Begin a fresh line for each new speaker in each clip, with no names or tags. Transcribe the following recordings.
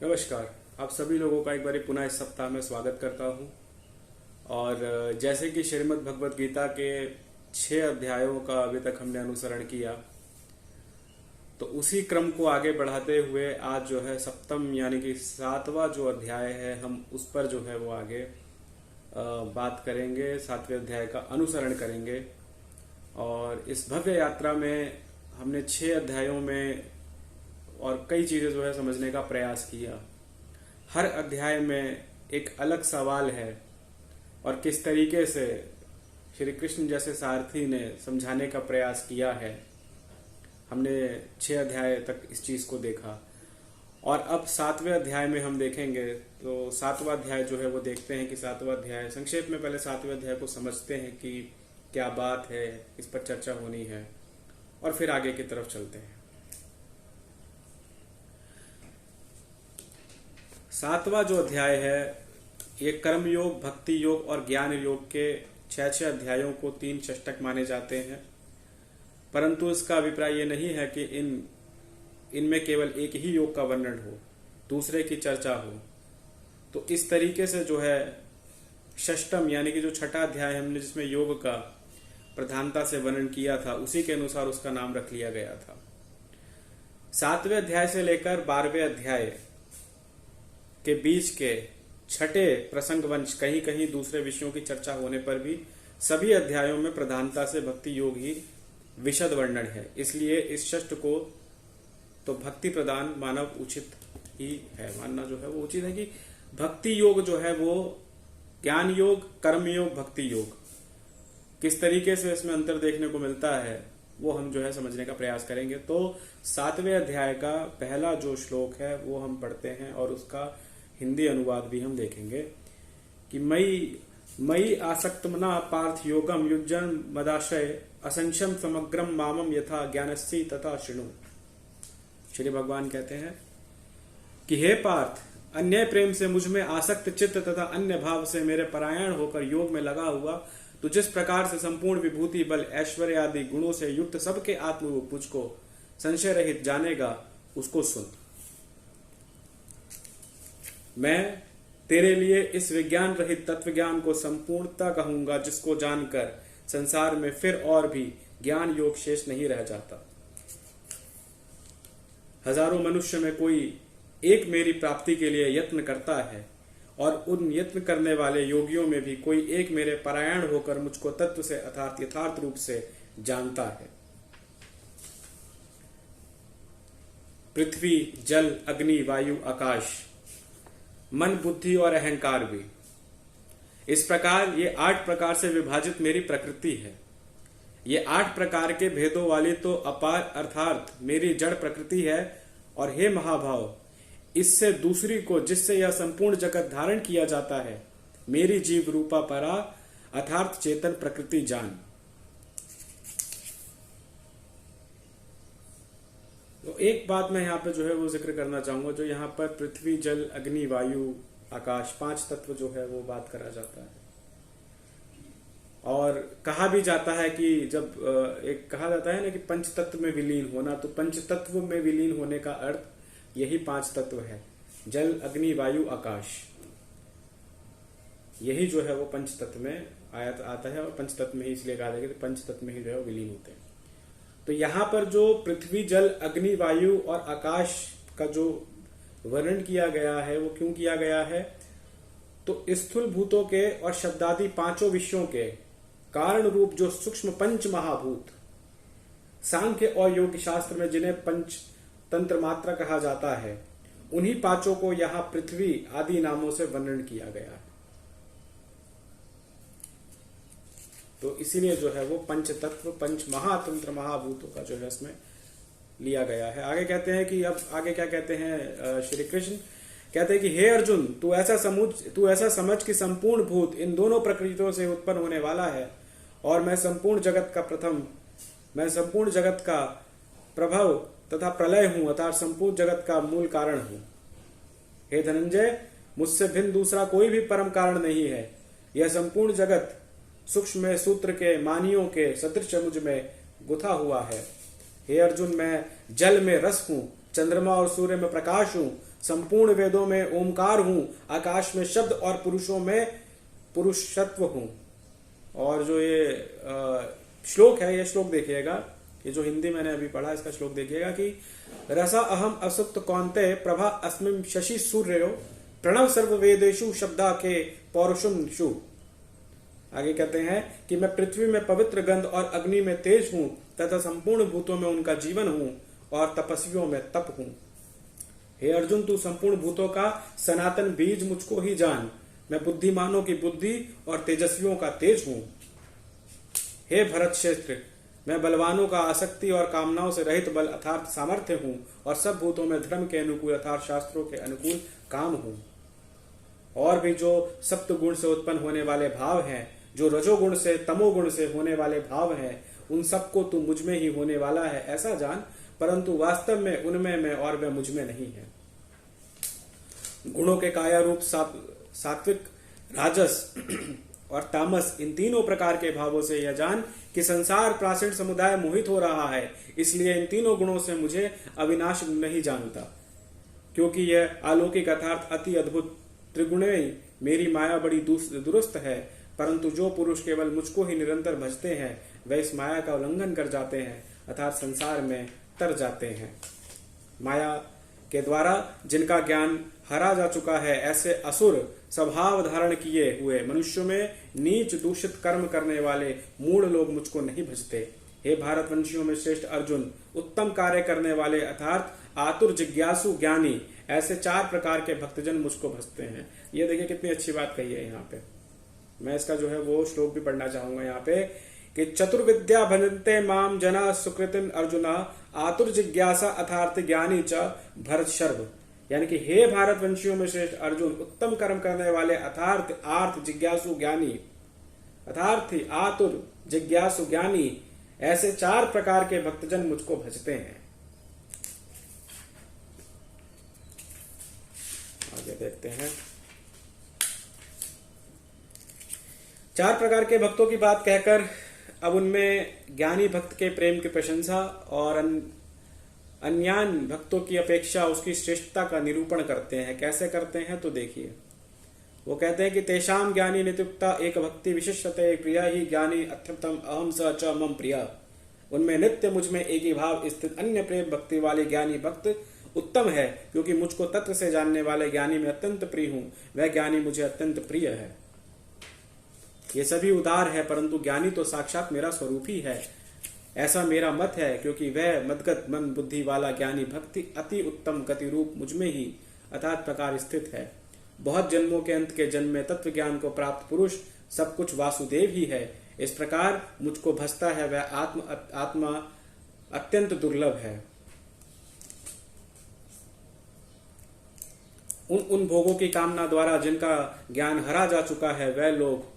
नमस्कार। आप सभी लोगों का एक बार पुनः इस सप्ताह में स्वागत करता हूं। और जैसे कि श्रीमद् भगवत गीता के 6 अध्यायों का अभी तक हमने अनुसरण किया, तो उसी क्रम को आगे बढ़ाते हुए आज जो है सप्तम यानी कि 7वां जो अध्याय है, हम उस पर जो है वो आगे बात करेंगे, 7वें अध्याय का अनुसरण करेंगे। और इस भव्य यात्रा में हमने 6 अध्यायों में और कई चीजें जो है समझने का प्रयास किया। हर अध्याय में एक अलग सवाल है और किस तरीके से श्री कृष्ण जैसे सारथी ने समझाने का प्रयास किया है। हमने 6 अध्याय तक इस चीज को देखा और अब 7वें अध्याय में हम देखेंगे। तो 7वां अध्याय जो है वो देखते हैं कि 7वां अध्याय संक्षेप में पहले 7वें अध्याय को समझते हैं कि क्या बात है, इस पर चर्चा होनी है और फिर आगे की तरफ चलते हैं। 7वां जो अध्याय है ये कर्म योग, भक्ति योग और ज्ञान योग के 6 अध्यायों को 3 षष्टक माने जाते हैं। परंतु इसका अभिप्राय ये नहीं है कि इनमें केवल एक ही योग का वर्णन हो, दूसरे की चर्चा हो। तो इस तरीके से जो है षष्टम यानी कि जो 6ठा अध्याय हमने जिसमें योग का प्रधानता से वर्णन किया था, उसी के अनुसार उसका नाम रख लिया गया था। 7वें अध्याय से लेकर 12वें अध्याय के बीच के 6ठे प्रसंग वंश कहीं कहीं दूसरे विषयों की चर्चा होने पर भी सभी अध्यायों में प्रधानता से भक्ति योग ही विशद वर्णन है। इसलिए इस षष्ठ को तो भक्ति प्रदान मानव उचित ही है, मानना जो है वो उचित है कि भक्ति योग जो है वो ज्ञान योग, कर्म योग, भक्ति योग किस तरीके से इसमें अंतर देखने को मिलता है वो हम जो है समझने का प्रयास करेंगे। तो 7वें अध्याय का पहला जो श्लोक है वो हम पढ़ते हैं और उसका हिंदी अनुवाद भी हम देखेंगे कि मई आसक्तमना पार्थ योगम युज्जन मदाशय असंशम समग्रम मामम यथा ज्ञानस्सी तथा शृणु। श्री भगवान कहते हैं कि हे पार्थ, अन्य प्रेम से मुझ में आसक्त चित्त तथा अन्य भाव से मेरे परायण होकर योग में लगा हुआ तो जिस प्रकार से संपूर्ण विभूति, बल, ऐश्वर्य आदि गुणों से युक्त सबके आत्मरूप मुझको संशय रहित जानेगा, उसको सुन। मैं तेरे लिए इस विज्ञान रहित तत्व ज्ञान को संपूर्णता कहूंगा, जिसको जानकर संसार में फिर और भी ज्ञान योग शेष नहीं रह जाता। हजारों मनुष्य में कोई एक मेरी प्राप्ति के लिए यत्न करता है और उन यत्न करने वाले योगियों में भी कोई एक मेरे परायण होकर मुझको तत्व से अर्थात यथार्थ रूप से जानता है। पृथ्वी, जल, अग्नि, वायु, आकाश, मन, बुद्धि और अहंकार भी, इस प्रकार ये 8 प्रकार से विभाजित मेरी प्रकृति है। ये 8 प्रकार के भेदों वाली तो अपार अर्थात मेरी जड़ प्रकृति है। और हे महाभाव, इससे दूसरी को जिससे यह संपूर्ण जगत धारण किया जाता है, मेरी जीव रूपा परा अर्थात चेतन प्रकृति जान। तो एक बात मैं यहाँ पे जो है वो जिक्र करना चाहूंगा, जो यहाँ पर पृथ्वी, जल, अग्नि, वायु, आकाश 5 तत्व जो है वो बात करा जाता है। और कहा भी जाता है कि जब एक कहा जाता है ना कि पंच तत्व में विलीन होना, तो पंच तत्व में विलीन होने का अर्थ यही 5 तत्व है, जल, अग्नि, वायु, आकाश। यही जो है वो पंच तत्व में आता है और पंच तत्व में ही इसलिए कहा जाएगा कि पंच तत्व में ही जो है विलीन होते हैं। तो यहां पर जो पृथ्वी, जल, अग्नि, वायु और आकाश का जो वर्णन किया गया है वो क्यों किया गया है, तो स्थूल भूतों के और शब्दादि 5 विषयों के कारण रूप जो सूक्ष्म पंच महाभूत, सांख्य और योग शास्त्र में जिन्हें पंच तंत्र मात्रा कहा जाता है, उन्हीं 5 को यहां पृथ्वी आदि नामों से वर्णन किया गया है। तो इसीलिए जो है वो पंच तत्व, पंच महातंत्र महाभूतों का जो है इसमें लिया गया है। आगे कहते हैं कि अब आगे क्या कहते हैं श्री कृष्ण कहते हैं कि हे अर्जुन, तू ऐसा समझ कि संपूर्ण भूत इन दोनों प्रकृतियों से उत्पन्न होने वाला है और मैं संपूर्ण जगत का प्रभव तथा प्रलय हूं अर्थात संपूर्ण जगत का मूल कारण हूं। हे धनंजय, मुझसे भिन्न दूसरा कोई भी परम कारण नहीं है। यह संपूर्ण जगत सूक्ष्म सूत्र के मानियों के सदृश मुझ में गुथा हुआ है। हे अर्जुन, मैं जल में रस हूं, चंद्रमा और सूर्य में प्रकाश हूं, संपूर्ण वेदों में ओमकार हूं, आकाश में शब्द और पुरुषों में पुरुषत्व हूं। और जो ये श्लोक है, ये श्लोक देखिएगा, ये जो हिंदी मैंने अभी पढ़ा इसका श्लोक देखिएगा कि रसा अहम असुप्त कौन्ते प्रभा अस्मिन् शशि सूर्यो प्रणव सर्व वेदेषु शब्दा के पौरुषम शु। आगे कहते हैं कि मैं पृथ्वी में पवित्र गंध और अग्नि में तेज हूं तथा संपूर्ण भूतों में उनका जीवन हूं और तपस्वियों में तप हूं। हे अर्जुन, तू संपूर्ण भूतों का सनातन बीज मुझको ही जान। मैं बुद्धिमानों की बुद्धि और तेजस्वियों का तेज हूं। हे भरत क्षेत्र, मैं बलवानों का आसक्ति और कामनाओं से रहित बल अर्थात सामर्थ्य हूं और सब भूतों में धर्म के अनुकूल अर्थात शास्त्रों के अनुकूल काम हूं। और भी जो सप्त गुण से उत्पन्न होने वाले भाव हैं, जो रजोगुण से तमोगुण से होने वाले भाव हैं, उन सबको तू मुझ में ही होने वाला है ऐसा जान, परंतु वास्तव में उनमें मैं और वह मुझ में नहीं है। गुणों के काया रूप सात्विक, राजस और तामस, इन तीनों प्रकार के भावों से यह जान कि संसार प्राचीन समुदाय मोहित हो रहा है। इसलिए इन तीनों गुणों से मुझे अविनाश नहीं जानता, क्योंकि यह अलौकिक अर्थात अति अद्भुत त्रिगुणमयी मेरी माया बड़ी दुरुस्त है। परंतु जो पुरुष केवल मुझको ही निरंतर भजते हैं वे इस माया का उल्लंघन कर जाते हैं अर्थात संसार में तर जाते हैं। माया के द्वारा जिनका ज्ञान हरा जा चुका है, ऐसे असुर स्वभाव धारण किए हुए मनुष्यों में नीच दूषित कर्म करने वाले मूढ़ लोग मुझको नहीं भजते। हे भारतवंशियों में श्रेष्ठ अर्जुन, उत्तम कार्य करने वाले अर्थात आतुर, जिज्ञासु, ज्ञानी, ऐसे 4 प्रकार के भक्तजन मुझको भजते हैं। ये देखिए कितनी अच्छी बात कही है यहाँ पे। मैं इसका जो है वो श्लोक भी पढ़ना चाहूंगा यहाँ पे कि चतुर्विद्या भजन्ते माम जना सुकृतिन अर्जुना आतुर जिज्ञासा अथार्थ ज्ञानी च भरत शर्व। यानी कि हे भारतवंशियों में श्रेष्ठ अर्जुन, उत्तम कर्म करने वाले अथार्थ, आर्थ, जिज्ञासु, ज्ञानी, अथार्थी, आतुर, जिज्ञासु, ज्ञानी, ऐसे 4 प्रकार के भक्तजन मुझको भजते हैं। आगे देखते हैं। 4 प्रकार के भक्तों की बात कहकर अब उनमें ज्ञानी भक्त के प्रेम की प्रशंसा और अन्यान भक्तों की अपेक्षा उसकी श्रेष्ठता का निरूपण करते हैं। कैसे करते हैं तो देखिए, वो कहते हैं कि तेषाम ज्ञानी नित्युक्ता एक भक्ति विशिष्टते प्रिया ही ज्ञानी अत्यंतम अहम स च मम प्रिया। उनमें नित्य मुझ में एक ही भाव स्थित अन्य प्रेम भक्ति वाले ज्ञानी भक्त उत्तम है, क्योंकि मुझको तत्व से जानने वाले ज्ञानी में अत्यंत प्रिय हूं। वह ज्ञानी मुझे अत्यंत प्रिय है। ये सभी उदार है, परंतु ज्ञानी तो साक्षात मेरा स्वरूप ही है, ऐसा मेरा मत है, क्योंकि वह मदगत मन बुद्धि वाला ज्ञानी भक्ति अति उत्तम गति रूप मुझ में ही अर्थात प्रकार स्थित है। बहुत जन्मों के अंत के जन्म में तत्व ज्ञान को प्राप्त पुरुष सब कुछ वासुदेव ही है। इस प्रकार मुझको भजता है वह आत्मा अत्यंत दुर्लभ है। उन भोगों की कामना द्वारा जिनका ज्ञान हरा जा चुका है, वह लोग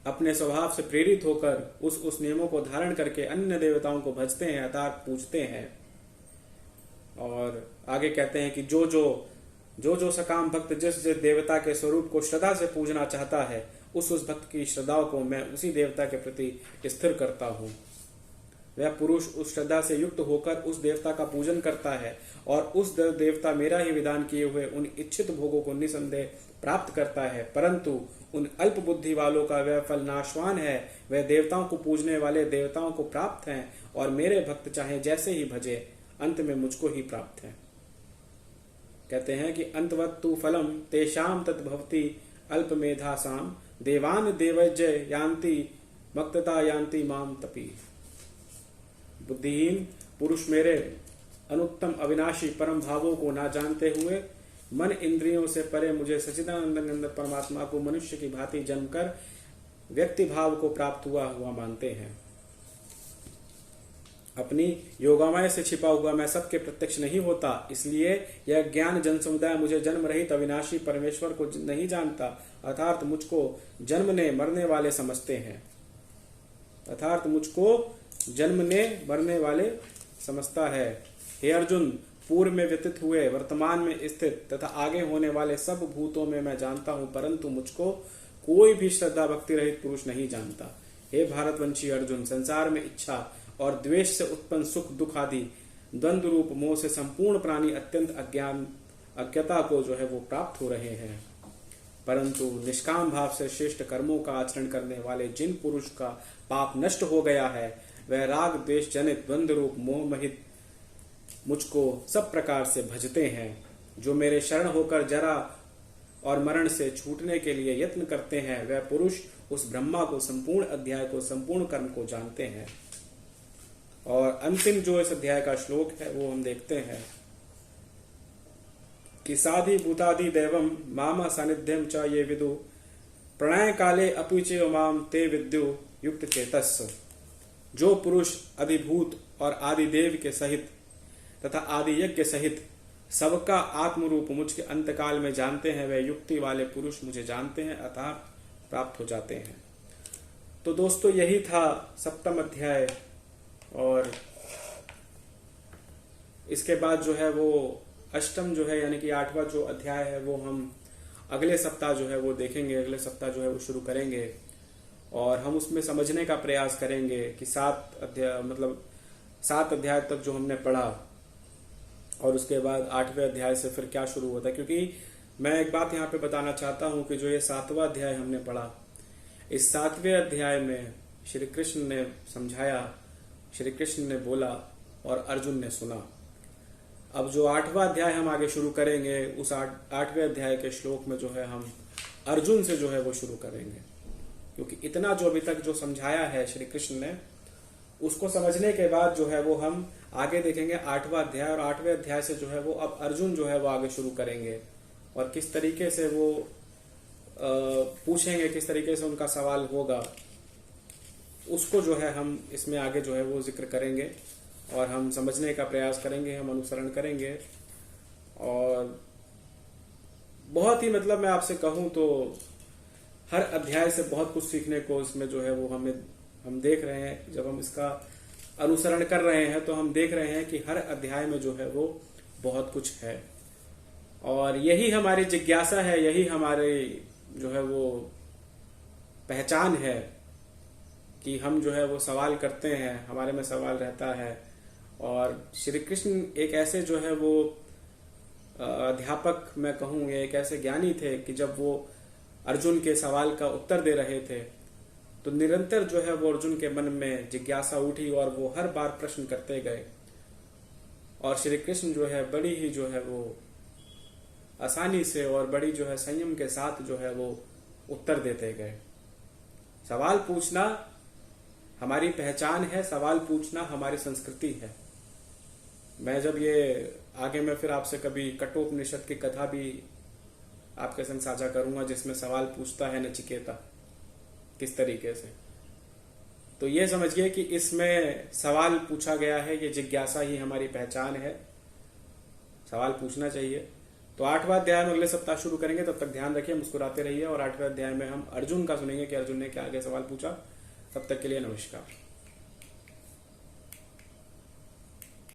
अपने स्वभाव से प्रेरित होकर उस नियमों को धारण करके अन्य देवताओं को भजते हैं अर्थात पूजते हैं। और आगे कहते हैं कि जो सकाम भक्त जिस देवता के स्वरूप को श्रद्धा से पूजना चाहता है, उस भक्त की श्रद्धाओं को मैं उसी देवता के प्रति स्थिर करता हूँ। वह पुरुष उस श्रद्धा से युक्त होकर उस देवता का पूजन करता है और उस देवता मेरा ही विधान किए हुए उन इच्छित भोगों को निसंदेह प्राप्त करता है। परंतु उन अल्प बुद्धि वालों का वह फल नाशवान है। वह देवताओं को पूजने वाले देवताओं को प्राप्त हैं और मेरे भक्त चाहे जैसे ही भजे अंत में मुझको ही प्राप्त है। कहते हैं कि अंतवत तु फलम तेषाम तद्भवति अल्प मेधासाम देवान देवज्य यान्ति मक्तता यान्ति माम तपी। बुद्धिहीन पुरुष मेरे अनुत्तम अविनाशी परम भावों को ना जानते हुए मन इंद्रियों से परे मुझे सच्चिदानंद परमात्मा को मनुष्य की भांति जन्मकर व्यक्ति भाव को प्राप्त हुआ मानते हैं। अपनी योगामय से छिपा हुआ मैं सबके प्रत्यक्ष नहीं होता, इसलिए यह ज्ञान जन समुदाय मुझे जन्म रहित अविनाशी परमेश्वर को नहीं जानता अर्थात मुझको जन्मने मरने वाले समझते हैं। अर्थात मुझको जन्मने मरने वाले समझता है। हे अर्जुन, पूर्व में व्यतीत हुए, वर्तमान में स्थित तथा आगे होने वाले सब भूतों में मैं जानता हूं, परंतु मुझको कोई भी श्रद्धा भक्ति रहित पुरुष नहीं जानता। हे भारतवंशी अर्जुन, संसार में इच्छा और द्वेष से उत्पन्न सुख दुख आदि द्वंद्व रूप मोह से संपूर्ण प्राणी अत्यंत अज्ञता को जो है वो प्राप्त हो रहे हैं। परंतु निष्काम भाव से श्रेष्ठ कर्मों का आचरण करने वाले जिन पुरुष का पाप नष्ट हो गया है, वह राग द्वेष जनित द्वंद्व रूप मोह महित मुझको सब प्रकार से भजते हैं। जो मेरे शरण होकर जरा और मरण से छूटने के लिए यत्न करते हैं, वह पुरुष उस ब्रह्मा को, संपूर्ण अध्याय को, संपूर्ण कर्म को जानते हैं। और अंतिम जो इस अध्याय का श्लोक है वो हम देखते हैं कि साधि भूतादि दैवम मामा सानिध्यम च ये विदु प्रणय काले अपिचे माम ते विद्यु युक्त चेतस। जो पुरुष अधिभूत और आदि देव के सहित तथा आदि यज्ञ सहित सबका आत्मरूप मुझके अंतकाल में जानते हैं, वे युक्ति वाले पुरुष मुझे जानते हैं, अतः प्राप्त हो जाते हैं। तो दोस्तों यही था 7वां अध्याय। और इसके बाद जो है वो 8वां जो है यानी कि 8वां जो अध्याय है वो हम अगले सप्ताह जो है वो देखेंगे। अगले सप्ताह जो है वो शुरू करेंगे और हम उसमें समझने का प्रयास करेंगे कि 7 अध्याय तक जो हमने पढ़ा और उसके बाद 8वें अध्याय से फिर क्या शुरू होता है। क्योंकि मैं एक बात यहाँ पे बताना चाहता हूँ कि जो ये 7वां अध्याय हमने पढ़ा, इस 7वें अध्याय में श्री कृष्ण ने समझाया, श्री कृष्ण ने बोला और अर्जुन ने सुना। अब जो 8वां अध्याय हम आगे शुरू करेंगे, उस 8वें अध्याय के श्लोक में जो है हम अर्जुन से जो है वो शुरू करेंगे। क्योंकि इतना जो अभी तक जो समझाया है श्री कृष्ण ने, उसको समझने के बाद जो है वो हम आगे देखेंगे 8वां अध्याय। और 8वें अध्याय से जो है वो अब अर्जुन जो है वो आगे शुरू करेंगे और किस तरीके से वो पूछेंगे, किस तरीके से उनका सवाल होगा, उसको जो है हम इसमें आगे जो है वो जिक्र करेंगे और हम समझने का प्रयास करेंगे, हम अनुसरण करेंगे। और बहुत ही मतलब मैं आपसे कहूं तो हर अध्याय से बहुत कुछ सीखने को इसमें जो है वो हम देख रहे हैं। जब हम इसका अनुसरण कर रहे हैं तो हम देख रहे हैं कि हर अध्याय में जो है वो बहुत कुछ है। और यही हमारी जिज्ञासा है, यही हमारी जो है वो पहचान है कि हम जो है वो सवाल करते हैं, हमारे में सवाल रहता है। और श्री कृष्ण एक ऐसे जो है वो अध्यापक मैं कहूँ, एक ऐसे ज्ञानी थे कि जब वो अर्जुन के सवाल का उत्तर दे रहे थे तो निरंतर जो है वो अर्जुन के मन में जिज्ञासा उठी और वो हर बार प्रश्न करते गए। और श्री कृष्ण जो है बड़ी ही जो है वो आसानी से और बड़ी जो है संयम के साथ जो है वो उत्तर देते गए। सवाल पूछना हमारी पहचान है, सवाल पूछना हमारी संस्कृति है। मैं जब ये आगे मैं फिर आपसे कभी कठोपनिषद की कथा भी आपके संग साझा करूंगा जिसमें सवाल पूछता है नचिकेता किस तरीके से। तो ये समझिए कि इसमें सवाल पूछा गया है, ये जिज्ञासा ही हमारी पहचान है, सवाल पूछना चाहिए। तो 8वां अध्याय में अगले सप्ताह शुरू करेंगे, तब तक ध्यान रखिए, मुस्कुराते रहिए। और 8वें अध्याय में हम अर्जुन का सुनेंगे कि अर्जुन ने क्या आगे सवाल पूछा। तब तक के लिए नमस्कार।